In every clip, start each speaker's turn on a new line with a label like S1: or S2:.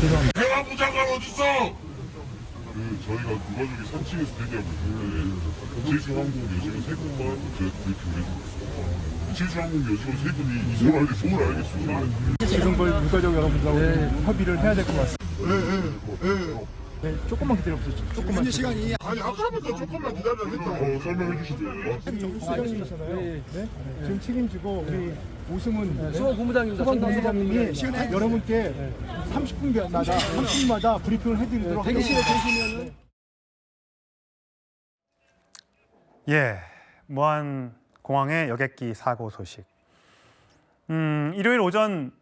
S1: 죄송합니다.
S2: 행안부 장관 어딨어? 저희가 유가족이 산책에서 대기하고 있는데 제주항공 여직원 3분만 브리핑을 해주고 제주항공 여직원 3분이 뭘 알겠습니다.
S1: 지금 거의 유가족 여러분들하고 협의를 해야 될 것 같습니다. 네, 조금만 기다려보세요. 조금만.
S2: 시간이 아니 아까부터 조금만 기다려야 설명해 주시죠.
S1: 알려주셨잖아요. 네? 지금 책임지고 우리 오승훈
S3: 소방본부장입니다.
S1: 소방본부장님이 여러분께 30분마다 브리핑을 해드리도록
S3: 대기실에 계시면
S4: 예, 무안 공항의 여객기 사고 소식. 일요일 오전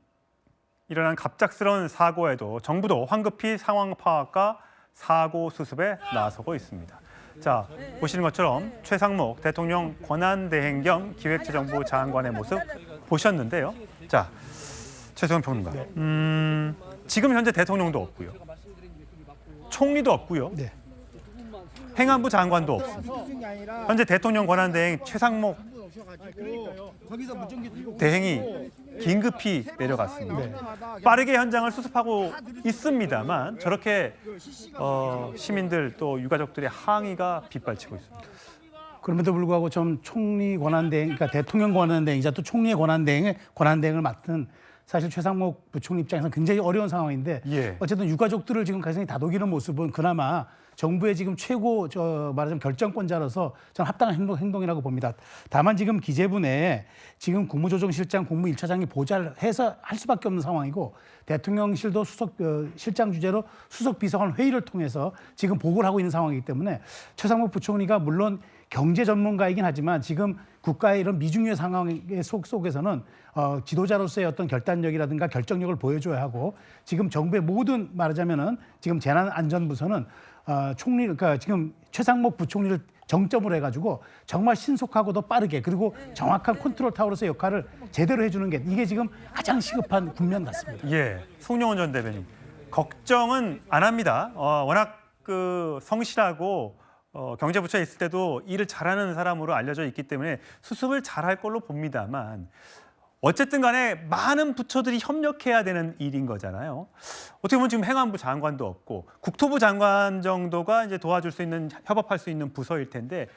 S4: 일어난 갑작스러운 사고에도 정부도 황급히 상황 파악과 사고 수습에 나서고 있습니다. 자, 보시는 것처럼 최상목 대통령 권한대행 겸 기획재정부 장관의 모습 보셨는데요. 자, 최수영 평론가. 지금 현재 대통령도 없고요. 총리도 없고요.
S1: 네.
S4: 행안부 장관도 없습니다. 현재 대통령 권한대행 최상목 대행이 긴급히 내려갔습니다. 빠르게 현장을 수습하고 있습니다만 저렇게 시민들 또 유가족들의 항의가 빗발치고 있습니다.
S5: 그럼에도 불구하고 좀 총리 권한대행, 그러니까 대통령 권한대행이자 또 총리의 권한대행을 맡은 사실 최상목 부총리 입장에서는 굉장히 어려운 상황인데
S4: 예.
S5: 어쨌든 유가족들을 지금 가슴이 다독이는 모습은 그나마 정부의 지금 최고 말하자면 결정권자로서 저는 합당한 행동이라고 봅니다. 다만 지금 기재부 내에 지금 국무조정실장, 국무 1차장이 보좌를 해서 할 수밖에 없는 상황이고 대통령실도 실장 주재로 수석 비서관 회의를 통해서 지금 보고를 하고 있는 상황이기 때문에 최상목 부총리가 물론 경제 전문가이긴 하지만 지금 국가의 이런 미중의 상황의 속에서는 지도자로서의 어떤 결단력이라든가 결정력을 보여줘야 하고 지금 정부의 모든 말하자면은 지금 재난안전부서는 그러니까 지금 최상목 부총리를 정점으로 해가지고 정말 신속하고도 빠르게 그리고 정확한 컨트롤 타워로서의 역할을 제대로 해주는 게 이게 지금 가장 시급한 국면 같습니다.
S4: 예, 송영원 전 대변인 걱정은 안 합니다. 워낙 성실하고 경제부처에 있을 때도 일을 잘하는 사람으로 알려져 있기 때문에 수습을 잘할 걸로 봅니다만 어쨌든 간에 많은 부처들이 협력해야 되는 일인 거잖아요. 어떻게 보면 지금 행안부 장관도 없고 국토부 장관 정도가 이제 도와줄 수 있는 협업할 수 있는 부서일 텐데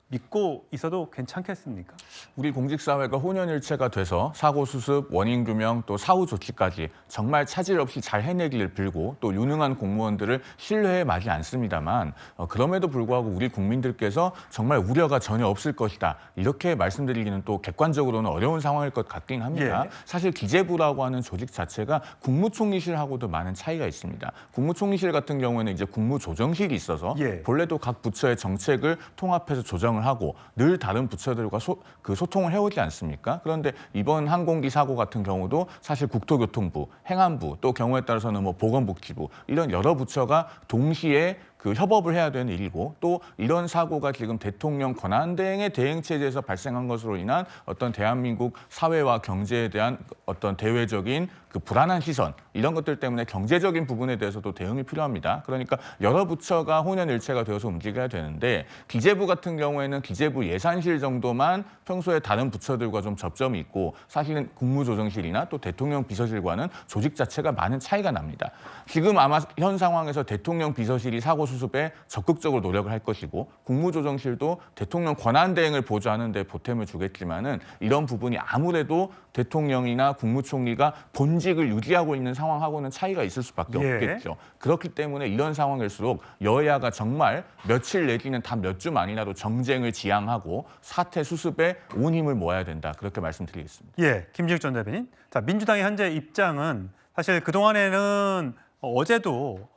S4: 믿고 있어도 괜찮겠습니까?
S6: 우리 공직사회가 혼연일체가 돼서 사고 수습, 원인 규명, 또 사후 조치까지 정말 차질 없이 잘 해내기를 빌고 또 유능한 공무원들을 신뢰해 마지 않습니다만 그럼에도 불구하고 우리 국민들께서 정말 우려가 전혀 없을 것이다. 이렇게 말씀드리기는 또 객관적으로는 어려운 상황일 것 같긴 합니다.
S4: 예.
S6: 사실 기재부라고 하는 조직 자체가 국무총리실하고도 많은 차이가 있습니다. 국무총리실 같은 경우에는 이제 국무조정실이 있어서
S4: 예.
S6: 본래도 각 부처의 정책을 통합해서 조정을 하고 늘 다른 부처들과 소통을 해오지 않습니까? 그런데 이번 항공기 사고 같은 경우도 사실 국토교통부, 행안부, 또 경우에 따라서는 보건복지부 이런 여러 부처가 동시에 협업을 해야 되는 일이고 또 이런 사고가 지금 대통령 권한대행의 대행체제에서 발생한 것으로 인한 어떤 대한민국 사회와 경제에 대한 어떤 대외적인 불안한 시선 이런 것들 때문에 경제적인 부분에 대해서도 대응이 필요합니다. 그러니까 여러 부처가 혼연일체가 되어서 움직여야 되는데 기재부 같은 경우에는 기재부 예산실 정도만 평소에 다른 부처들과 좀 접점이 있고 사실은 국무조정실이나 또 대통령 비서실과는 조직 자체가 많은 차이가 납니다. 지금 아마 현 상황에서 대통령 비서실이 사고 수습에 적극적으로 노력을 할 것이고 국무조정실도 대통령 권한대행을 보좌하는 데 보탬을 주겠지만은 이런 부분이 아무래도 대통령이나 국무총리가 본직을 유지하고 있는 상황하고는 차이가 있을 수밖에 없겠죠. 그렇기 때문에 이런 상황일수록 여야가 정말 며칠 내지는 다 몇 주 만이라도 정쟁을 지향하고 사태 수습에 온 힘을 모아야 된다. 그렇게 말씀드리겠습니다.
S4: 예, 김지욱 전 대변인. 자, 민주당의 현재 입장은 사실 그동안에는 어제도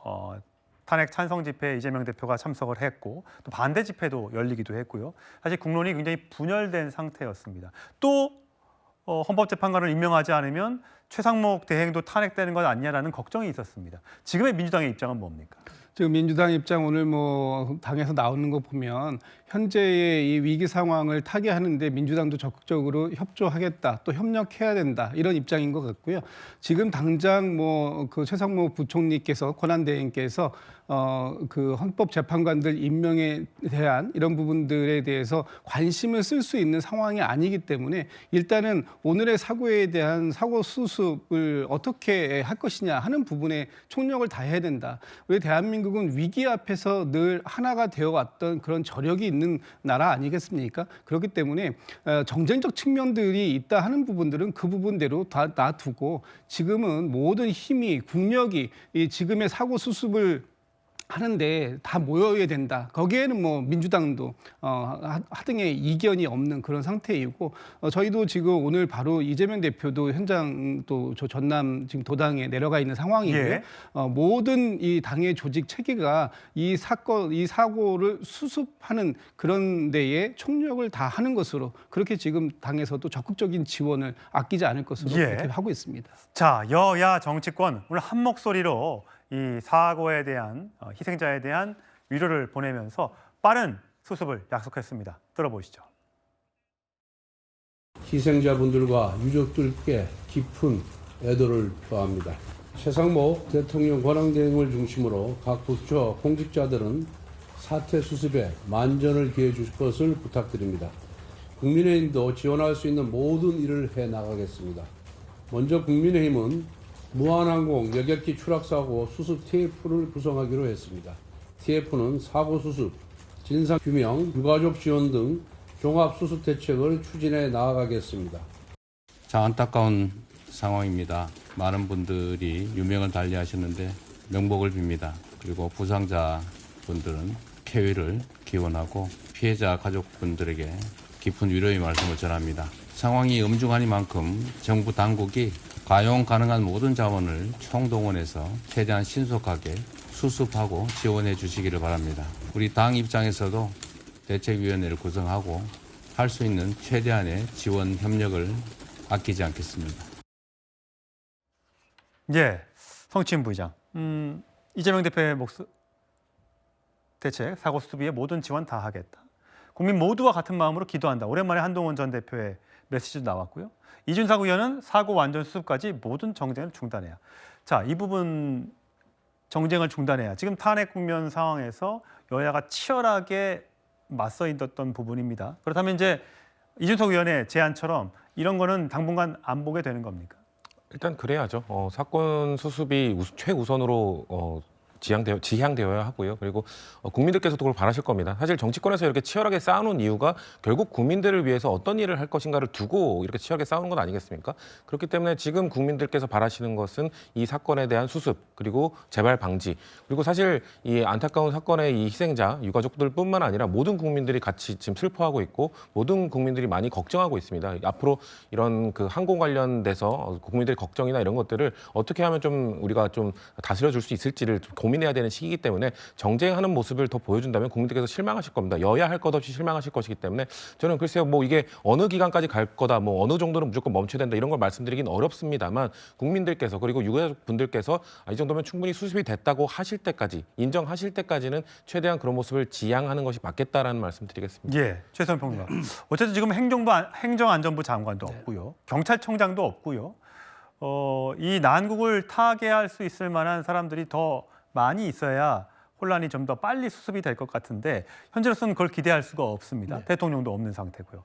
S4: 탄핵 찬성 집회에 이재명 대표가 참석을 했고 또 반대 집회도 열리기도 했고요. 사실 국론이 굉장히 분열된 상태였습니다. 또 헌법재판관을 임명하지 않으면 최상목 대행도 탄핵되는 것 아니냐라는 걱정이 있었습니다. 지금의 민주당의 입장은 뭡니까?
S3: 지금 민주당 입장 오늘 뭐 당에서 나오는 거 보면 현재의 이 위기 상황을 타개하는데 민주당도 적극적으로 협조하겠다, 또 협력해야 된다 이런 입장인 것 같고요. 지금 당장 뭐 그 최상목 부총리께서 권한대행께서 그 헌법재판관들 임명에 대한 이런 부분들에 대해서 관심을 쓸 수 있는 상황이 아니기 때문에 일단은 오늘의 사고에 대한 사고 수습을 어떻게 할 것이냐 하는 부분에 총력을 다해야 된다. 왜 대한민국은 위기 앞에서 늘 하나가 되어 왔던 그런 저력이 있는 나라 아니겠습니까? 그렇기 때문에 정쟁적 측면들이 있다 하는 부분들은 그 부분대로 다 놔두고 지금은 모든 힘이 국력이 이 지금의 사고 수습을 하는데 다 모여야 된다. 거기에는 뭐 민주당도 하등의 이견이 없는 그런 상태이고 저희도 지금 오늘 바로 이재명 대표도 현장 또 저 전남 지금 도당에 내려가 있는 상황이고요.
S4: 예.
S3: 모든 이 당의 조직 체계가 이 사건, 이 사고를 수습하는 그런 데에 총력을 다 하는 것으로 그렇게 지금 당에서도 적극적인 지원을 아끼지 않을 것으로
S4: 예.
S3: 그렇게 하고 있습니다.
S4: 자, 여야 정치권 오늘 한 목소리로 이 사고에 대한 희생자에 대한 위로를 보내면서 빠른 수습을 약속했습니다. 들어보시죠.
S7: 희생자분들과 유족들께 깊은 애도를 표합니다. 최상목 대통령 권한대행을 중심으로 각 부처 공직자들은 사태 수습에 만전을 기해 주실 것을 부탁드립니다. 국민의힘도 지원할 수 있는 모든 일을 해나가겠습니다. 먼저 국민의힘은 무한항공 여객기 추락사고 수습 TF를 구성하기로 했습니다. TF는 사고 수습, 진상 규명, 유가족 지원 등 종합 수습 대책을 추진해 나아가겠습니다.
S8: 참 안타까운 상황입니다. 많은 분들이 유명을 달리하셨는데 명복을 빕니다. 그리고 부상자분들은 쾌유를 기원하고 피해자 가족분들에게 깊은 위로의 말씀을 전합니다. 상황이 엄중하니만큼 정부 당국이 가용 가능한 모든 자원을 총동원해서 최대한 신속하게 수습하고 지원해 주시기를 바랍니다. 우리 당 입장에서도 대책위원회를 구성하고 할 수 있는 최대한의 지원 협력을 아끼지 않겠습니다.
S4: 예, 성치인 부의장. 이재명 대표의 대책, 사고 수습 위에 모든 지원 다 하겠다. 국민 모두와 같은 마음으로 기도한다. 오랜만에 한동훈 전 대표의 메시지도 나왔고요. 이준석 의원은 사고 완전 수습까지 모든 정쟁을 중단해야. 자, 이 부분 정쟁을 중단해야. 지금 탄핵 국면 상황에서 여야가 치열하게 맞서 있었던 부분입니다. 그렇다면 이제 이준석 의원의 제안처럼 이런 거는 당분간 안 보게 되는 겁니까?
S9: 일단 그래야죠. 사건 수습이 최우선으로 지향되어야 하고요. 그리고 국민들께서도 그걸 바라실 겁니다. 사실 정치권에서 이렇게 치열하게 싸우는 이유가 결국 국민들을 위해서 어떤 일을 할 것인가를 두고 이렇게 치열하게 싸우는 건 아니겠습니까? 그렇기 때문에 지금 국민들께서 바라시는 것은 이 사건에 대한 수습 그리고 재발 방지 그리고 사실 이 안타까운 사건의 이 희생자 유가족들뿐만 아니라 모든 국민들이 같이 지금 슬퍼하고 있고 모든 국민들이 많이 걱정하고 있습니다. 앞으로 이런 그 항공 관련돼서 국민들의 걱정이나 이런 것들을 어떻게 하면 좀 우리가 좀 다스려 줄 수 있을지를 좀 고민해야 되는 시기이기 때문에 정쟁하는 모습을 더 보여준다면 국민들께서 실망하실 겁니다. 여야 할 것 없이 실망하실 것이기 때문에 저는 글쎄요, 뭐 이게 어느 기간까지 갈 거다, 뭐 어느 정도는 무조건 멈춰야 된다 이런 걸 말씀드리긴 어렵습니다만 국민들께서 그리고 유가족분들께서 이 정도면 충분히 수습이 됐다고 하실 때까지 인정하실 때까지는 최대한 그런 모습을 지향하는 것이 맞겠다라는 말씀드리겠습니다.
S4: 예, 최선 평론가. 어쨌든 지금 행정안전부 장관도 없고요, 경찰청장도 없고요. 이 난국을 타개할 수 있을 만한 사람들이 더 많이 있어야 혼란이 좀 더 빨리 수습이 될 것 같은데 현재로서는 그걸 기대할 수가 없습니다. 네. 대통령도 없는 상태고요.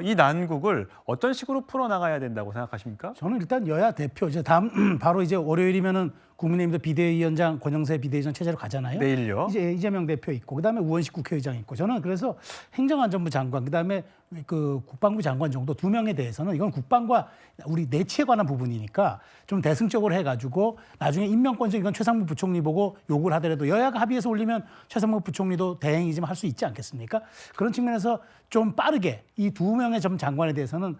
S4: 이 난국을 어떤 식으로 풀어나가야 된다고 생각하십니까?
S5: 저는 일단 여야 대표 이제 다음 바로 이제 월요일이면은 국민의힘도 비대위원장 권영세 비대위원장 체제로 가잖아요.
S4: 내일요.
S5: 이제 이재명 대표 있고 그다음에 우원식 국회의장 있고 저는 그래서 행정안전부 장관 그다음에 그 국방부 장관 정도 2명에 대해서는 이건 국방과 우리 내치에 관한 부분이니까 좀 대승적으로 해가지고 나중에 임명권자 이건 최상무 부총리 보고 요구를 하더라도 여야가 합의해서 올리면 최상무 부총리도 대행이지만 할 수 있지 않겠습니까? 그런 측면에서 좀 빠르게 이 2명의 좀 장관에 대해서는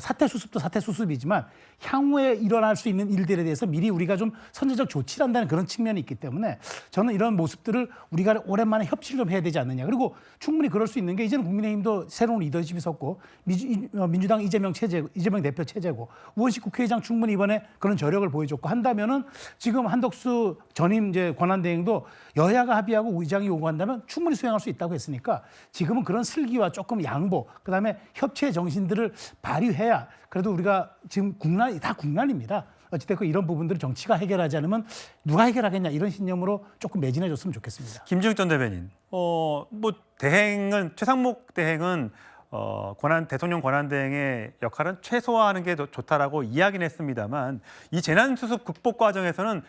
S5: 사태 수습도 사태 수습이지만 향후에 일어날 수 있는 일들에 대해서 미리 우리가 좀 선제적 조치를 한다는 그런 측면이 있기 때문에 저는 이런 모습들을 우리가 오랜만에 협치를 좀 해야 되지 않느냐. 그리고 충분히 그럴 수 있는 게 이제는 국민의힘도 새로운 리더십이 섰고 민주당 이재명 대표 체제고 우원식 국회의장 충분히 이번에 그런 저력을 보여줬고 한다면은 지금 한덕수 전임 이제 권한대행도 여야가 합의하고 의장이 요구한다면 충분히 수행할 수 있다고 했으니까 지금은 그런 슬기와 조금 양보, 그다음에 협치의 정신들을 발휘해야 그래도 우리가 지금 다 국난입니다. 어찌됐건 이런 부분들을 정치가 해결하지 않으면 누가 해결하겠냐 이런 신념으로 조금 매진해줬으면 좋겠습니다.
S4: 김지욱 전 대변인, 뭐 대행은 최상목 대행은 대통령 권한대행의 역할은 최소화하는 게 더 좋다라고 이야기는 했습니다만 이 재난수습 극복 과정에서는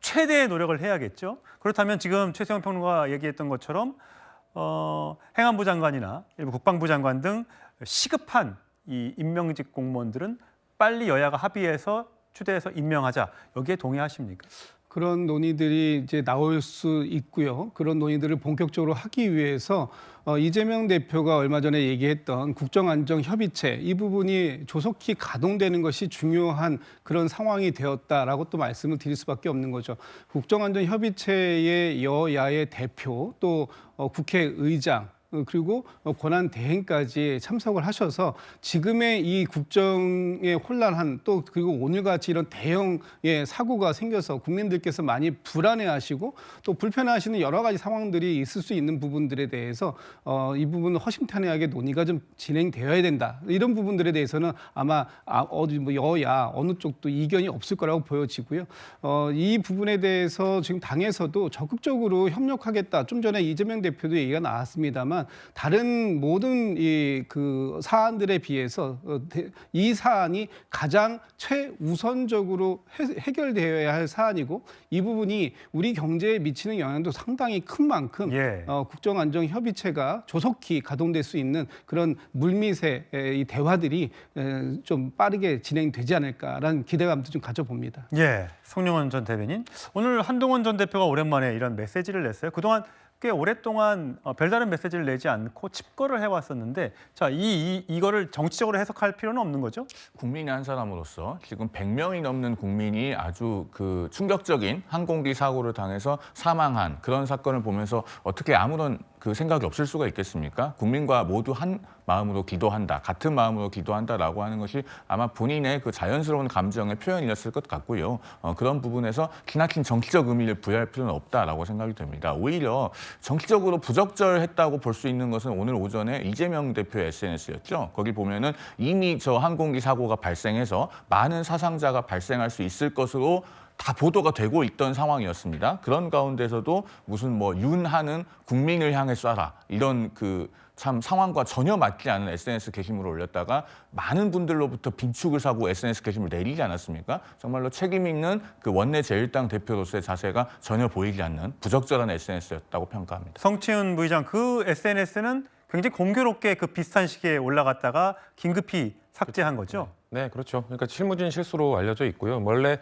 S4: 최대의 노력을 해야겠죠. 그렇다면 지금 최수영 평론가가 얘기했던 것처럼 행안부 장관이나 일부 국방부 장관 등 시급한 이 임명직 공무원들은 빨리 여야가 합의해서 추대해서 임명하자. 여기에 동의하십니까?
S3: 그런 논의들이 이제 나올 수 있고요. 그런 논의들을 본격적으로 하기 위해서 이재명 대표가 얼마 전에 얘기했던 국정안정협의체 이 부분이 조속히 가동되는 것이 중요한 그런 상황이 되었다라고 또 말씀을 드릴 수밖에 없는 거죠. 국정안정협의체의 여야의 대표 또 국회의장 그리고 권한 대행까지 참석을 하셔서 지금의 이 국정의 혼란한 또 그리고 오늘같이 이런 대형의 사고가 생겨서 국민들께서 많이 불안해하시고 또 불편해하시는 여러 가지 상황들이 있을 수 있는 부분들에 대해서 이 부분은 허심탄회하게 논의가 좀 진행되어야 된다. 이런 부분들에 대해서는 아마 여야 어느 쪽도 이견이 없을 거라고 보여지고요. 이 부분에 대해서 지금 당에서도 적극적으로 협력하겠다. 좀 전에 이재명 대표도 얘기가 나왔습니다만 다른 모든 그 사안들에 비해서 이 사안이 가장 최우선적으로 해결되어야 할 사안이고 이 부분이 우리 경제에 미치는 영향도 상당히 큰 만큼 국정안정협의체가 조속히 가동될 수 있는 그런 물밑의 이 대화들이 좀 빠르게 진행되지 않을까라는 기대감도 좀 가져봅니다.
S4: 예, 송영원 전 대변인. 오늘 한동훈 전 대표가 오랜만에 이런 메시지를 냈어요. 그동안 꽤 오랫동안 별다른 메시지를 내지 않고 칩거를 해왔었는데 자, 이거를 정치적으로 해석할 필요는 없는 거죠?
S6: 국민의 한 사람으로서 지금 100명이 넘는 국민이 아주 그 충격적인 항공기 사고를 당해서 사망한 그런 사건을 보면서 어떻게 아무런 그 생각이 없을 수가 있겠습니까? 국민과 모두 한 마음으로 기도한다, 같은 마음으로 기도한다라고 하는 것이 아마 본인의 그 자연스러운 감정의 표현이었을 것 같고요. 그런 부분에서 지나친 정치적 의미를 부여할 필요는 없다라고 생각이 됩니다. 오히려 정치적으로 부적절했다고 볼 수 있는 것은 오늘 오전에 이재명 대표의 SNS였죠. 거기 보면은 이미 저 항공기 사고가 발생해서 많은 사상자가 발생할 수 있을 것으로 다 보도가 되고 있던 상황이었습니다. 그런 가운데서도 무슨 뭐 윤하는 국민을 향해 쏴라 이런 그 참 상황과 전혀 맞지 않은 SNS 게시물을 올렸다가 많은 분들로부터 빈축을 사고 SNS 게시물 내리지 않았습니까? 정말로 책임 있는 그 원내 제1당 대표로서의 자세가 전혀 보이지 않는 부적절한 SNS였다고 평가합니다.
S4: 성치훈 부의장, 그 SNS는 굉장히 공교롭게 그 비슷한 시기에 올라갔다가 긴급히 삭제한 거죠?
S9: 네, 그렇죠. 그러니까 실무진 실수로 알려져 있고요. 원래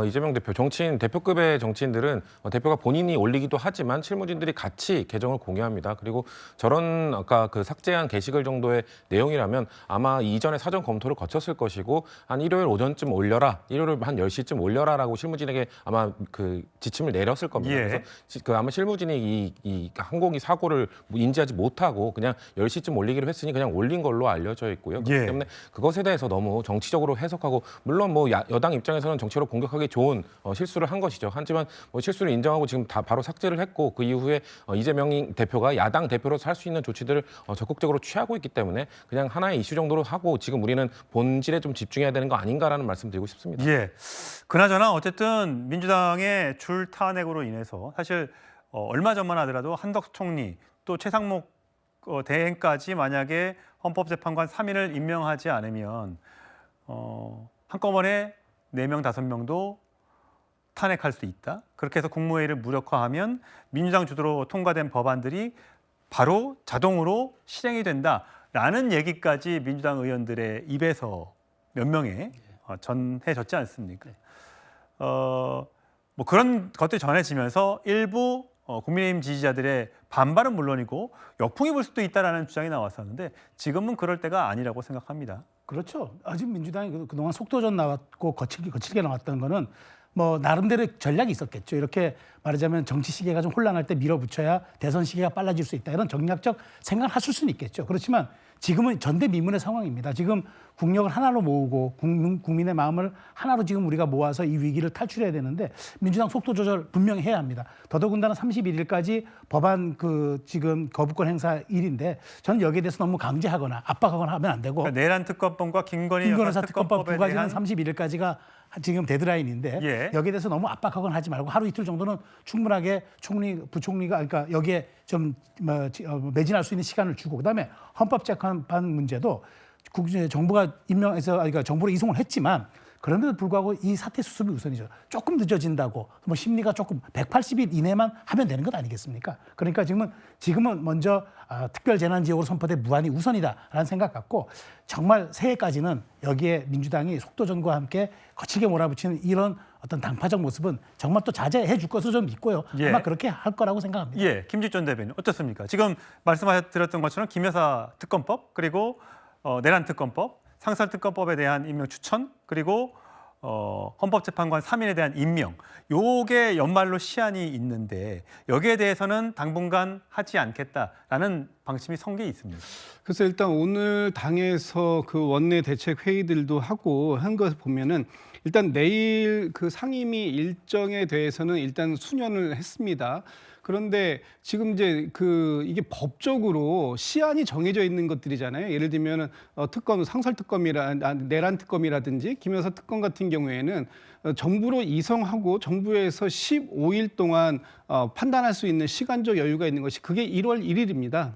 S9: 이재명 대표, 대표급의 정치인들은 대표가 본인이 올리기도 하지만 실무진들이 같이 계정을 공유합니다. 그리고 저런 아까 그 삭제한 게시글 정도의 내용이라면 아마 이전에 사전 검토를 거쳤을 것이고 한 일요일 오전쯤 올려라, 일요일 한 10시쯤 올려라라고 실무진에게 아마 그 지침을 내렸을 겁니다.
S4: 예.
S9: 그래서 그 아마 실무진이 이 항공기 사고를 인지하지 못하고 그냥 10시쯤 올리기로 했으니 그냥 올린 걸로 알려져 있고요. 그렇기 때문에 그것에 대해서 너무 정치적으로 해석하고 물론 뭐 여당 입장에서는 정치로 공격하기 좋은 실수를 한 것이죠. 하지만 뭐 실수를 인정하고 지금 다 바로 삭제를 했고 그 이후에 이재명 대표가 야당 대표로서 할 수 있는 조치들을 적극적으로 취하고 있기 때문에 그냥 하나의 이슈 정도로 하고 지금 우리는 본질에 좀 집중해야 되는 거 아닌가라는 말씀드리고 싶습니다.
S4: 예. 그나저나 어쨌든 민주당의 줄 탄핵으로 인해서 사실 얼마 전만 하더라도 한덕수 총리 또 최상목 대행까지 만약에 헌법재판관 3인을 임명하지 않으면 한꺼번에 4명, 5명도 탄핵할 수 있다. 그렇게 해서 국무회의를 무력화하면 민주당 주도로 통과된 법안들이 바로 자동으로 실행이 된다라는 얘기까지 민주당 의원들의 입에서 몇 명에 전해졌지 않습니까? 뭐 그런 것들이 전해지면서 일부 국민의힘 지지자들의 반발은 물론이고 역풍이 불 수도 있다라는 주장이 나왔었는데 지금은 그럴 때가 아니라고 생각합니다.
S5: 그렇죠. 아직 민주당이 그동안 속도전 나왔고 거칠게 나왔던 거는 뭐 나름대로 전략이 있었겠죠. 이렇게 말하자면 정치 시계가 좀 혼란할 때 밀어붙여야 대선 시계가 빨라질 수 있다. 이런 정략적 생각을 하실 수는 있겠죠. 그렇지만 지금은 전대미문의 상황입니다. 지금 국력을 하나로 모으고 국민의 마음을 하나로 지금 우리가 모아서 이 위기를 탈출해야 되는데 민주당 속도 조절 분명히 해야 합니다. 더더군다나 31일까지 법안 지금 거부권 행사일인데 저는 여기에 대해서 너무 강제하거나 압박하거나 하면 안 되고
S4: 그러니까 내란 특검법과 김건희
S5: 여사
S4: 여사
S5: 특검법 두
S4: 특검법에
S5: 가지는
S4: 대한
S5: 31일까지가 지금 데드라인인데
S4: 예.
S5: 여기에 대해서 너무 압박하거나 하지 말고 하루 이틀 정도는 충분하게 부총리가 그러니까 여기에 좀 매진할 수 있는 시간을 주고 그다음에 헌법재판관 문제도 정부가 임명해서 그러니까 정부로 이송을 했지만 그런데도 불구하고 이 사태 수습이 우선이죠. 조금 늦어진다고 뭐 심리가 조금 180일 이내만 하면 되는 것 아니겠습니까? 그러니까 지금은 먼저 특별재난지역으로 선포된 무한이 우선이다라는 생각 갖고 정말 새해까지는 여기에 민주당이 속도전과 함께 거칠게 몰아붙이는 이런 어떤 당파적 모습은 정말 또 자제해 줄 것으로 좀 믿고요.
S4: 예.
S5: 아마 그렇게 할 거라고 생각합니다.
S4: 예, 김직전 대변인 어떻습니까? 지금 말씀하셨던 것처럼 김여사 특검법 그리고 내란 특검법, 상설 특검법에 대한 임명 추천 그리고 헌법재판관 3인에 대한 임명 요게 연말로 시한이 있는데 여기에 대해서는 당분간 하지 않겠다라는 방침이 성게 있습니다.
S3: 그래서 일단 오늘 당에서 그 원내 대책 회의들도 하고 한 것을 보면은 일단 내일 그 상임위 일정에 대해서는 일단 수년을 했습니다. 그런데 지금 이제 이게 법적으로 시한이 정해져 있는 것들이잖아요. 예를 들면은 특검, 상설 내란 특검이라든지 김여사 특검 같은 경우에는 정부로 이송하고 정부에서 15일 동안 판단할 수 있는 시간적 여유가 있는 것이 그게 1월 1일입니다.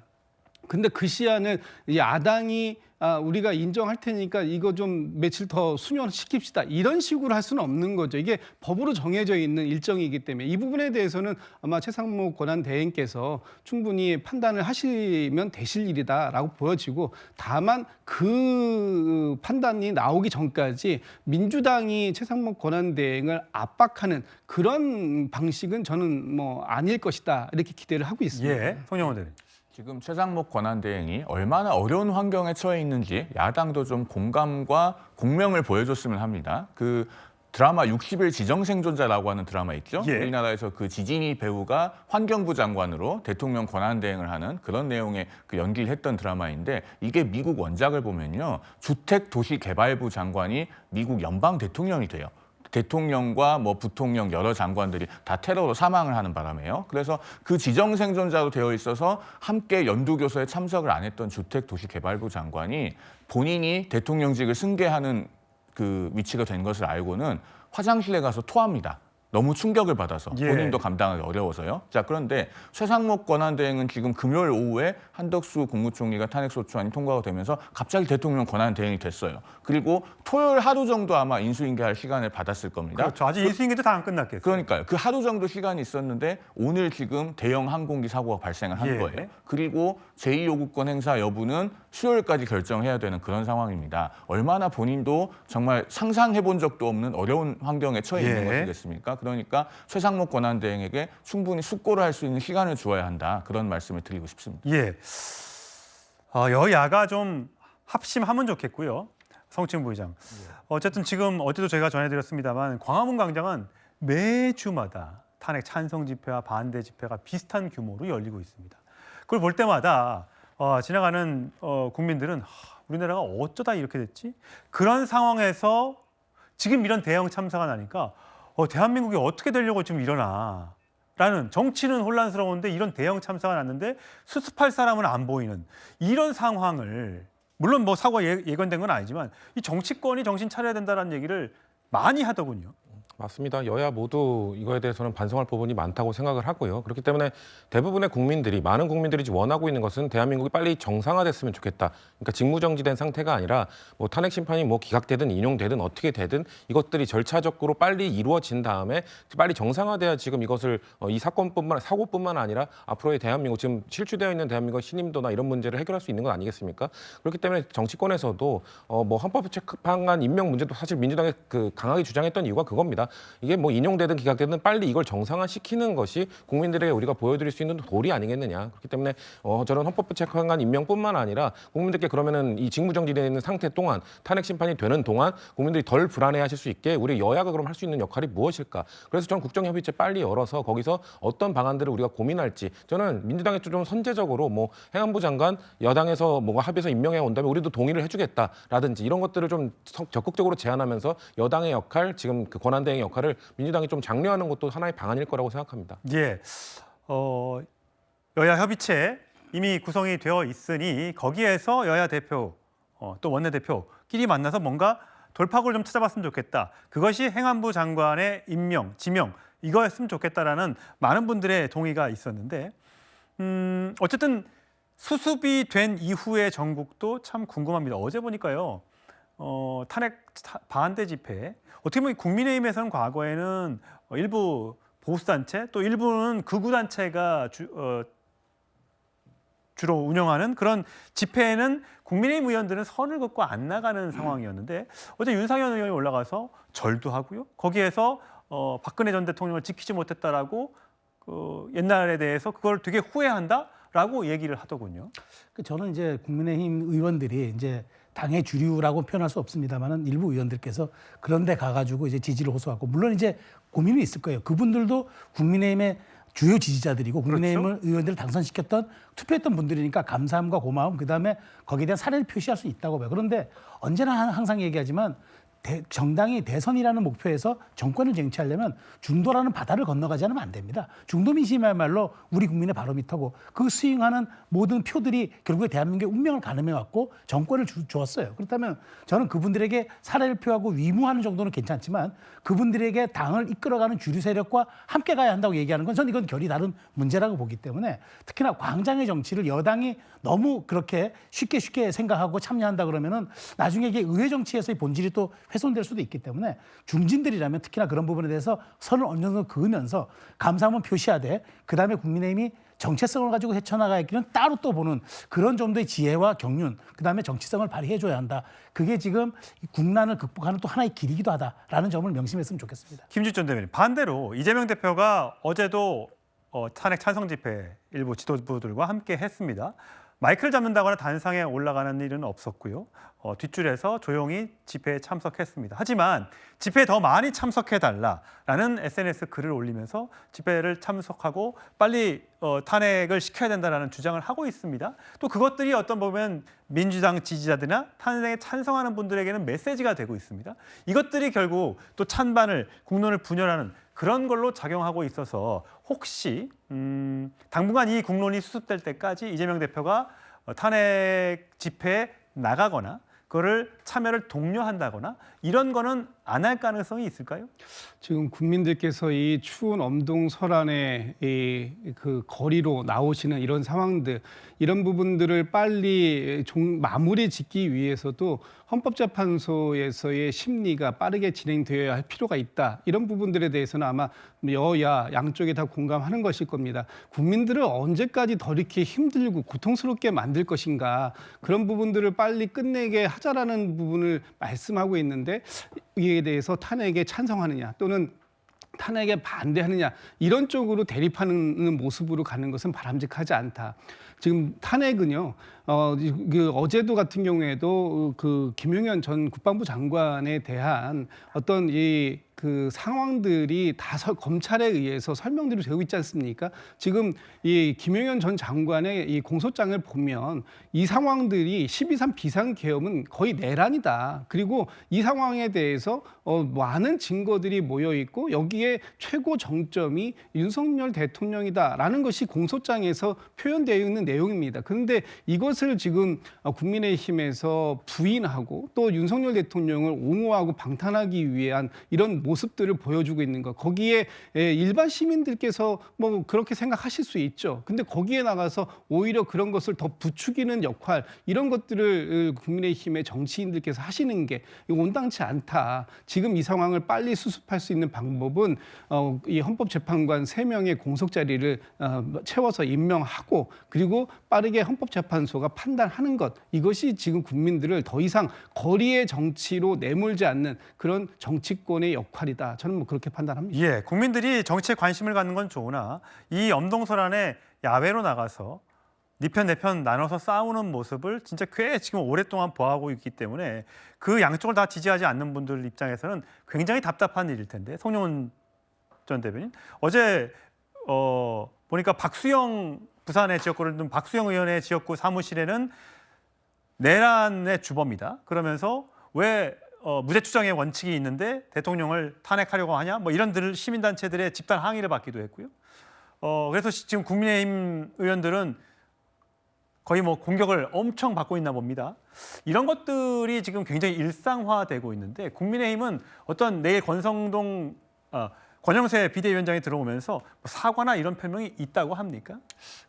S3: 근데 그 시한을 야당이 우리가 인정할 테니까 이거 좀 며칠 더 수년시킵시다. 이런 식으로 할 수는 없는 거죠. 이게 법으로 정해져 있는 일정이기 때문에 이 부분에 대해서는 아마 최상목 권한대행께서 충분히 판단을 하시면 되실 일이다라고 보여지고 다만 그 판단이 나오기 전까지 민주당이 최상목 권한대행을 압박하는 그런 방식은 저는 뭐 아닐 것이다. 이렇게 기대를 하고 있습니다.
S4: 예, 송영원 대변인.
S6: 지금 최상목 권한대행이 얼마나 어려운 환경에 처해 있는지 야당도 좀 공감과 공명을 보여줬으면 합니다. 그 드라마 60일 지정생존자라고 하는 드라마 있죠?
S4: 예.
S6: 우리나라에서 그 지진이 배우가 환경부 장관으로 대통령 권한대행을 하는 그런 내용의 그 연기를 했던 드라마인데 이게 미국 원작을 보면요. 주택도시개발부 장관이 미국 연방 대통령이 돼요. 대통령과 뭐 부통령 여러 장관들이 다 테러로 사망을 하는 바람에요. 그래서 그 지정생존자로 되어 있어서 함께 연두교서에 참석을 안 했던 주택도시개발부 장관이 본인이 대통령직을 승계하는 그 위치가 된 것을 알고는 화장실에 가서 토합니다. 너무 충격을 받아서
S4: 예.
S6: 본인도 감당하기 어려워서요. 자, 그런데 최상목 권한대행은 지금 금요일 오후에 한덕수 국무총리가 탄핵소추안이 통과가 되면서 갑자기 대통령 권한대행이 됐어요. 그리고 토요일 하루 정도 아마 인수인계할 시간을 받았을 겁니다.
S4: 그렇죠. 아직 인수인계도 다 안 끝났겠어요.
S6: 그러니까요. 그 하루 정도 시간이 있었는데 오늘 지금 대형 항공기 사고가 발생을 한
S4: 예.
S6: 거예요. 그리고 제2요구권 행사 여부는 수요일까지 결정해야 되는 그런 상황입니다. 얼마나 본인도 정말 상상해본 적도 없는 어려운 환경에 처해 있는
S4: 예.
S6: 것이겠습니까? 그러니까 최상목 권한대행에게 충분히 숙고를 할 수 있는 시간을 주어야 한다. 그런 말씀을 드리고 싶습니다.
S4: 예. 여야가 좀 합심하면 좋겠고요. 성층 부의장. 어쨌든 지금 어제도 저희가 전해드렸습니다만 광화문 광장은 매주마다 탄핵 찬성 집회와 반대 집회가 비슷한 규모로 열리고 있습니다. 그걸 볼 때마다 지나가는 국민들은 우리나라가 어쩌다 이렇게 됐지? 그런 상황에서 지금 이런 대형 참사가 나니까 대한민국이 어떻게 되려고 지금 이러나 라는 정치는 혼란스러운데 이런 대형 참사가 났는데 수습할 사람은 안 보이는 이런 상황을 물론 뭐 사고가 예견된 건 아니지만 이 정치권이 정신 차려야 된다는 얘기를 많이 하더군요.
S9: 맞습니다. 여야 모두 이거에 대해서는 반성할 부분이 많다고 생각을 하고요. 그렇기 때문에 대부분의 국민들이, 많은 국민들이 원하고 있는 것은 대한민국이 빨리 정상화됐으면 좋겠다. 그러니까 직무정지된 상태가 아니라 뭐 탄핵 심판이 뭐 기각되든 인용되든 어떻게 되든 이것들이 절차적으로 빨리 이루어진 다음에 빨리 정상화돼야 지금 이것을 이 사고뿐만 아니라 앞으로의 대한민국, 지금 실추되어 있는 대한민국 신임도나 이런 문제를 해결할 수 있는 건 아니겠습니까? 그렇기 때문에 정치권에서도 뭐 헌법재판관 임명 문제도 사실 민주당이 강하게 주장했던 이유가 그겁니다. 생각합니다. 이게 뭐 인용되든 기각되든 빨리 이걸 정상화시키는 것이 국민들에게 우리가 보여드릴 수 있는 도리 아니겠느냐. 그렇기 때문에 저는 헌법부 체크관 임명뿐만 아니라 국민들께 그러면은 이 직무정지되어 있는 상태 동안 탄핵 심판이 되는 동안 국민들이 덜 불안해하실 수 있게 우리 여야가 그럼 할 수 있는 역할이 무엇일까? 그래서 저는 국정협의체 빨리 열어서 거기서 어떤 방안들을 우리가 고민할지 저는 민주당에 좀 선제적으로 뭐 행안부 장관 여당에서 뭐가 합의해서 임명해 온다면 우리도 동의를 해주겠다라든지 이런 것들을 좀 적극적으로 제안하면서 여당의 역할, 지금 그 권한대행의 역할을 민주당이 좀 장려하는 것도 하나의 방안일 거라고 생각합니다.
S4: 예, 여야 협의체 이미 구성이 되어 있으니 거기에서 여야 대표 또 원내대표끼리 만나서 뭔가 돌파구를 좀 찾아봤으면 좋겠다. 그것이 행안부 장관의 임명, 지명 이거였으면 좋겠다라는 많은 분들의 동의가 있었는데 어쨌든 수습이 된 이후의 전국도 참 궁금합니다. 어제 보니까요. 탄핵 반대 집회 어떻게 보면 국민의힘에서는 과거에는 일부 보수단체 또 일부는 극우단체가 주로 운영하는 그런 집회에는 국민의힘 의원들은 선을 긋고 안 나가는 상황이었는데 어제 윤상현 의원이 올라가서 절도 하고요. 거기에서 박근혜 전 대통령을 지키지 못했다라고 옛날에 대해서 그걸 되게 후회한다라고 얘기를 하더군요.
S5: 저는 이제 국민의힘 의원들이 이제 당의 주류라고 표현할 수 없습니다만은 일부 의원들께서 그런데 가가지고 이제 지지를 호소하고 물론 이제 고민이 있을 거예요. 그분들도 국민의힘의 주요 지지자들이고 국민의힘을
S4: 그렇죠?
S5: 의원들을 당선시켰던 투표했던 분들이니까 감사함과 고마움 그다음에 거기에 대한 사례를 표시할 수 있다고 봐요. 그런데 언제나 항상 얘기하지만 정당이 대선이라는 목표에서 정권을 쟁취하려면 중도라는 바다를 건너가지 않으면 안 됩니다. 중도 민심이야말로 우리 국민의 바로미터고 그 스윙하는 모든 표들이 결국에 대한민국의 운명을 가늠해왔고 정권을 주었어요. 그렇다면 저는 그분들에게 사례를 표하고 위무하는 정도는 괜찮지만 그분들에게 당을 이끌어가는 주류 세력과 함께 가야 한다고 얘기하는 건 저는 이건 결이 다른 문제라고 보기 때문에 특히나 광장의 정치를 여당이 너무 그렇게 쉽게 생각하고 참여한다 그러면은 나중에 이게 의회 정치에서의 본질이 또 훼손될 수도 있기 때문에 중진들이라면 특히나 그런 부분에 대해서 선을 어느 정도 그으면서 감사함은 표시하되 그다음에 국민의힘이 정체성을 가지고 헤쳐나가야 하기는 따로 또 보는 그런 정도의 지혜와 경륜 그다음에 정치성을 발휘해줘야 한다. 그게 지금 국난을 극복하는 또 하나의 길이기도 하다라는 점을 명심했으면 좋겠습니다.
S4: 김주천 대변인 반대로 이재명 대표가 어제도 탄핵 찬성 집회 일부 지도부들과 함께 했습니다. 마이크를 잡는다거나 단상에 올라가는 일은 없었고요. 뒷줄에서 조용히 집회에 참석했습니다. 하지만 집회에 더 많이 참석해달라라는 SNS 글을 올리면서 집회를 참석하고 빨리 탄핵을 시켜야 된다는 주장을 하고 있습니다. 또 그것들이 어떤 보면 민주당 지지자들이나 탄핵에 찬성하는 분들에게는 메시지가 되고 있습니다. 이것들이 결국 또 찬반을 국론을 분열하는 그런 걸로 작용하고 있어서 혹시 당분간 이 국론이 수습될 때까지 이재명 대표가 탄핵 집회에 나가거나 그거를 참여를 독려한다거나 이런 거는 안 할 가능성이 있을까요?
S3: 지금 국민들께서 이 추운 엄동설안의 그 거리로 나오시는 이런 상황들, 이런 부분들을 빨리 마무리 짓기 위해서도 헌법재판소에서의 심리가 빠르게 진행되어야 할 필요가 있다. 이런 부분들에 대해서는 아마 여야 양쪽에 다 공감하는 것일 겁니다. 국민들을 언제까지 더 이렇게 힘들고 고통스럽게 만들 것인가. 그런 부분들을 빨리 끝내게 하자라는 부분을 말씀하고 있는데 이에 대해서 탄핵에 찬성하느냐 또는 탄핵에 반대하느냐 이런 쪽으로 대립하는 모습으로 가는 것은 바람직하지 않다. 지금 탄핵은요. 어제도 같은 경우에도 그 김용현 전 국방부 장관에 대한 어떤 그 상황들이 다 검찰에 의해서 설명대로 되고 있지 않습니까? 지금 이 김용현 전 장관의 이 공소장을 보면 이 상황들이 12.3 비상계엄은 거의 내란이다. 그리고 이 상황에 대해서 많은 증거들이 모여 있고 여기에 최고 정점이 윤석열 대통령이다라는 것이 공소장에서 표현되어 있는 내용입니다. 그런데 이것을 지금 국민의힘에서 부인하고 또 윤석열 대통령을 옹호하고 방탄하기 위한 이런 모습들을 보여주고 있는 것. 거기에 일반 시민들께서 뭐 그렇게 생각하실 수 있죠. 근데 거기에 나가서 오히려 그런 것을 더 부추기는 역할 이런 것들을 국민의힘의 정치인들께서 하시는 게 온당치 않다. 지금 이 상황을 빨리 수습할 수 있는 방법은 이 헌법재판관 3명의 공석 자리를 채워서 임명하고 그리고 빠르게 헌법재판소가 판단하는 것. 이것이 지금 국민들을 더 이상 거리의 정치로 내몰지 않는 그런 정치권의 역할 역할이다. 저는 뭐 그렇게 판단합니다.
S4: 예, 국민들이 정치에 관심을 갖는 건 좋으나 이 엄동설안에 야외로 나가서 네 편 내 편 나눠서 싸우는 모습을 진짜 꽤 지금 오랫동안 보아하고 있기 때문에 그 양쪽을 다 지지하지 않는 분들 입장에서는 굉장히 답답한 일일 텐데 송영훈 전 대변인 어제 보니까 박수영 부산의 지역구를 둔 박수영 의원의 지역구 사무실에는 내란의 주범이다. 그러면서 왜 무죄 추정의 원칙이 있는데 대통령을 탄핵하려고 하냐? 뭐 이런 시민단체들의 집단 항의를 받기도 했고요. 그래서 지금 국민의힘 의원들은 거의 뭐 공격을 엄청 받고 있나 봅니다. 이런 것들이 지금 굉장히 일상화되고 있는데 국민의힘은 어떤 내일 권영세 비대위원장이 들어오면서 사과나 이런 표명이 있다고 합니까?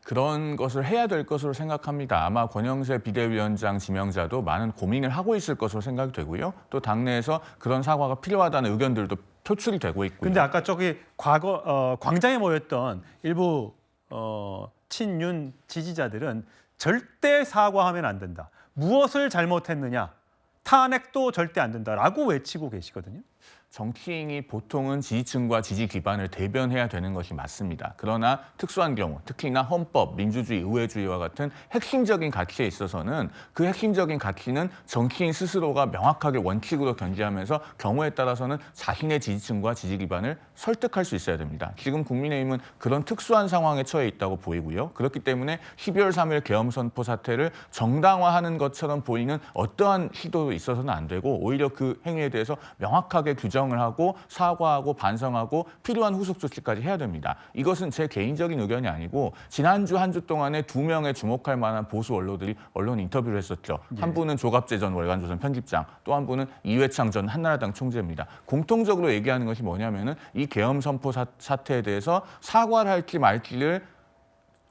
S6: 그런 것을 해야 될 것으로 생각합니다. 아마 권영세 비대위원장 지명자도 많은 고민을 하고 있을 것으로 생각이 되고요. 또 당내에서 그런 사과가 필요하다는 의견들도 표출이 되고 있고요.
S4: 근데 아까 저기 광장에 모였던 일부 친윤 지지자들은 절대 사과하면 안 된다. 무엇을 잘못했느냐? 탄핵도 절대 안 된다라고 외치고 계시거든요.
S6: 정치인이 보통은 지지층과 지지 기반을 대변해야 되는 것이 맞습니다. 그러나 특수한 경우, 특히나 헌법, 민주주의, 의회주의와 같은 핵심적인 가치에 있어서는 그 핵심적인 가치는 정치인 스스로가 명확하게 원칙으로 견지하면서 경우에 따라서는 자신의 지지층과 지지 기반을 설득할 수 있어야 됩니다. 지금 국민의힘은 그런 특수한 상황에 처해 있다고 보이고요. 그렇기 때문에 12월 3일 계엄 선포 사태를 정당화하는 것처럼 보이는 어떠한 시도도 있어서는 안 되고 오히려 그 행위에 대해서 명확하게 규정을 하고 사과하고 반성하고 필요한 후속 조치까지 해야 됩니다. 이것은 제 개인적인 의견이 아니고 지난주 한 주 동안에 2명의 주목할 만한 보수 언론들이 언론 인터뷰를 했었죠. 한 분은 조갑재 전 월간조선 편집장, 또 한 분은 이회창 전 한나라당 총재입니다. 공통적으로 얘기하는 것이 뭐냐면은 이 계엄 선포 사태에 대해서 사과를 할지 말지를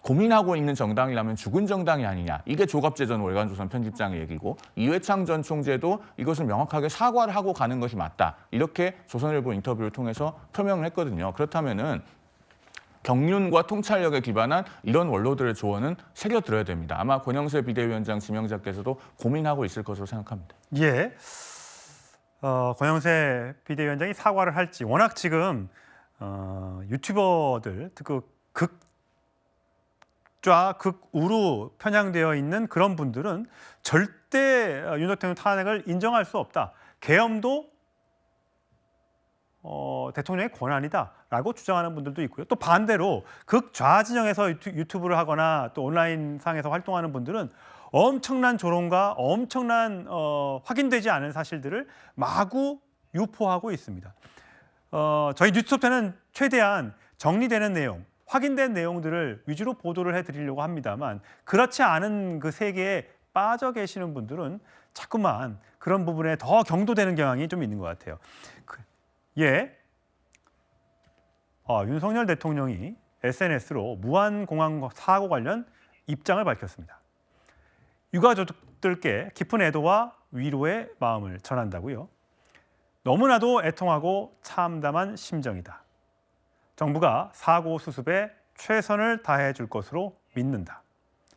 S6: 고민하고 있는 정당이라면 죽은 정당이 아니냐. 이게 조갑재 전 월간조선 편집장의 얘기고 이회창 전 총재도 이것을 명확하게 사과를 하고 가는 것이 맞다. 이렇게 조선일보 인터뷰를 통해서 표명을 했거든요. 그렇다면은 경륜과 통찰력에 기반한 이런 원로들의 조언은 새겨들어야 됩니다. 아마 권영세 비대위원장 지명자께서도 고민하고 있을 것으로 생각합니다.
S4: 예, 권영세 비대위원장이 사과를 할지 워낙 지금 유튜버들 극우로 편향되어 있는 그런 분들은 절대 윤 대통령 탄핵을 인정할 수 없다. 계엄도 대통령의 권한이다라고 주장하는 분들도 있고요. 또 반대로 극좌 진영에서 유튜브를 하거나 또 온라인상에서 활동하는 분들은 엄청난 조롱과 엄청난 확인되지 않은 사실들을 마구 유포하고 있습니다. 저희 뉴스톱텐은 최대한 정리되는 내용, 확인된 내용들을 위주로 보도를 해드리려고 합니다만 그렇지 않은 그 세계에 빠져 계시는 분들은 자꾸만 그런 부분에 더 경도되는 경향이 좀 있는 것 같아요. 예, 윤석열 대통령이 SNS로 무한공항 사고 관련 입장을 밝혔습니다. 유가족들께 깊은 애도와 위로의 마음을 전한다고요. 너무나도 애통하고 참담한 심정이다. 정부가 사고 수습에 최선을 다해 줄 것으로 믿는다.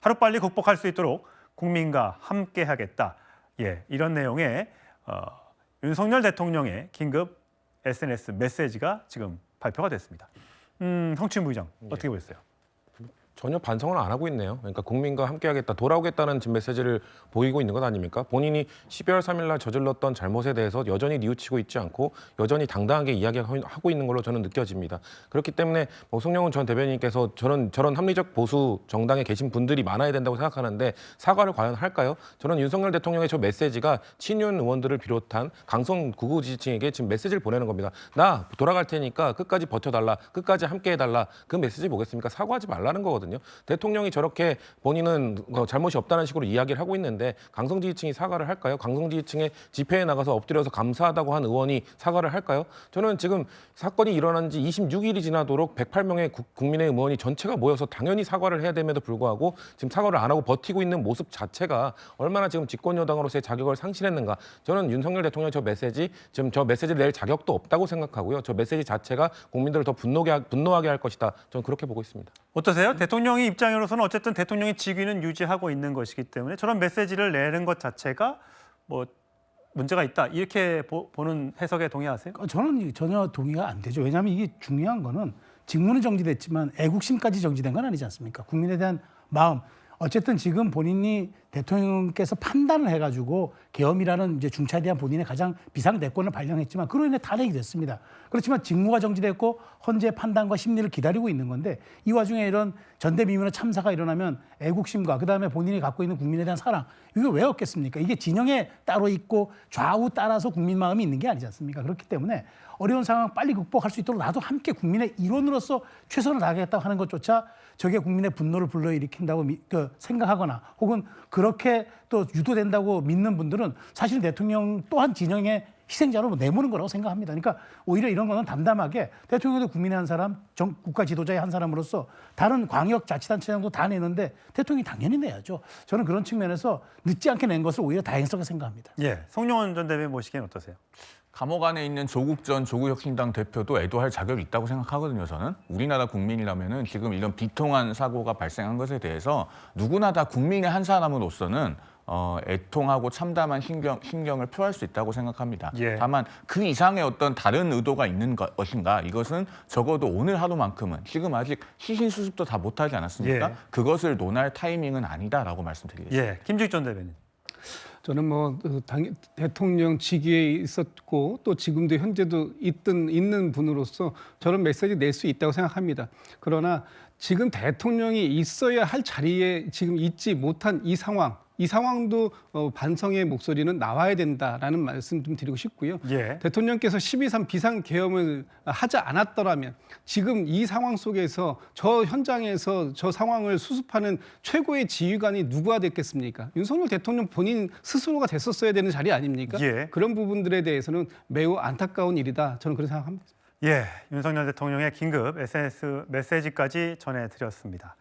S4: 하루빨리 극복할 수 있도록 국민과 함께 하겠다. 예, 이런 내용의 윤석열 대통령의 긴급 SNS 메시지가 지금 발표가 됐습니다. 성추인 부의장 어떻게 보셨어요?
S9: 전혀 반성을 안 하고 있네요. 그러니까 국민과 함께하겠다, 돌아오겠다는 지금 메시지를 보이고 있는 것 아닙니까? 본인이 12월 3일 날 저질렀던 잘못에 대해서 여전히 뉘우치고 있지 않고 여전히 당당하게 이야기하고 있는 걸로 저는 느껴집니다. 그렇기 때문에 송영훈 전 대변인께서 저런 합리적 보수 정당에 계신 분들이 많아야 된다고 생각하는데 사과를 과연 할까요? 저는 윤석열 대통령의 저 메시지가 친윤 의원들을 비롯한 강성 극우 지지층에게 지금 메시지를 보내는 겁니다. 나 돌아갈 테니까 끝까지 버텨달라, 끝까지 함께해달라. 그 메시지 뭐겠습니까? 사과하지 말라는 거거든요. 대통령이 저렇게 본인은 잘못이 없다는 식으로 이야기를 하고 있는데 강성 지지층이 사과를 할까요? 강성 지지층의 집회에 나가서 엎드려서 감사하다고 한 의원이 사과를 할까요? 저는 지금 사건이 일어난 지 26일이 지나도록 108명의 국민의힘 의원이 전체가 모여서 당연히 사과를 해야 됨에도 불구하고 지금 사과를 안 하고 버티고 있는 모습 자체가 얼마나 지금 집권 여당으로서의 자격을 상실했는가. 저는 윤석열 대통령의 저 메시지, 지금 저 메시지를 낼 자격도 없다고 생각하고요. 저 메시지 자체가 국민들을 더 분노하게 할 것이다. 저는 그렇게 보고 있습니다.
S4: 어떠세요? 대통령의 입장으로서는 어쨌든 대통령의 직위는 유지하고 있는 것이기 때문에 저런 메시지를 내는 것 자체가 뭐 문제가 있다 이렇게 보는 해석에 동의하세요?
S5: 저는 전혀 동의가 안 되죠. 왜냐하면 이게 중요한 거는 직무는 정지됐지만 애국심까지 정지된 건 아니지 않습니까? 국민에 대한 마음. 어쨌든 지금 본인이 대통령께서 판단을 해가지고 계엄이라는 이제 중차에 대한 본인의 가장 비상 대권을 발령했지만 그로 인해 탄핵이 됐습니다. 그렇지만 직무가 정지됐고 헌재 판단과 심리를 기다리고 있는 건데 이 와중에 이런 전대미문의 참사가 일어나면 애국심과 그다음에 본인이 갖고 있는 국민에 대한 사랑 이거 왜 없겠습니까? 이게 진영에 따로 있고 좌우 따라서 국민 마음이 있는 게 아니지 않습니까? 그렇기 때문에 어려운 상황 빨리 극복할 수 있도록 나도 함께 국민의 일원으로서 최선을 다하겠다고 하는 것조차 저게 국민의 분노를 불러일으킨다고 생각하거나 혹은 그렇게 또 유도된다고 믿는 분들은 사실 대통령 또한 진영의 희생자로 내모는 거라고 생각합니다. 그러니까 오히려 이런 거는 담담하게 대통령도 국민의 한 사람, 국가 지도자의 한 사람으로서 다른 광역자치단체장도 다 내는데 대통령이 당연히 내야죠. 저는 그런 측면에서 늦지 않게 낸 것을 오히려 다행스럽게 생각합니다.
S4: 예, 송영원 전 대변인 보시기엔 어떠세요?
S6: 감옥 안에 있는 조국 전 조국혁신당 대표도 애도할 자격이 있다고 생각하거든요. 저는 우리나라 국민이라면은 지금 이런 비통한 사고가 발생한 것에 대해서 누구나 다 국민의 한 사람으로서는 애통하고 참담한 심경을 표할 수 있다고 생각합니다.
S4: 예.
S6: 다만 그 이상의 어떤 다른 의도가 있는 것인가 이것은 적어도 오늘 하루만큼은 지금 아직 시신 수습도 다 못하지 않았습니까?
S4: 예.
S6: 그것을 논할 타이밍은 아니다라고 말씀드리겠습니다.
S4: 예, 김주익 전 대변인.
S3: 저는 뭐 대통령 직위에 있었고 또 지금도 현재도 있는 분으로서 저런 메시지 낼 수 있다고 생각합니다. 그러나 지금 대통령이 있어야 할 자리에 지금 있지 못한 이 상황도 반성의 목소리는 나와야 된다라는 말씀 좀 드리고 싶고요.
S4: 예.
S3: 대통령께서 12.3 비상계엄을 하지 않았더라면 지금 이 상황 속에서 저 현장에서 저 상황을 수습하는 최고의 지휘관이 누구가 됐겠습니까? 윤석열 대통령 본인 스스로가 됐었어야 되는 자리 아닙니까?
S4: 예.
S3: 그런 부분들에 대해서는 매우 안타까운 일이다. 저는 그렇게 생각합니다.
S4: 예, 윤석열 대통령의 긴급 SNS 메시지까지 전해드렸습니다.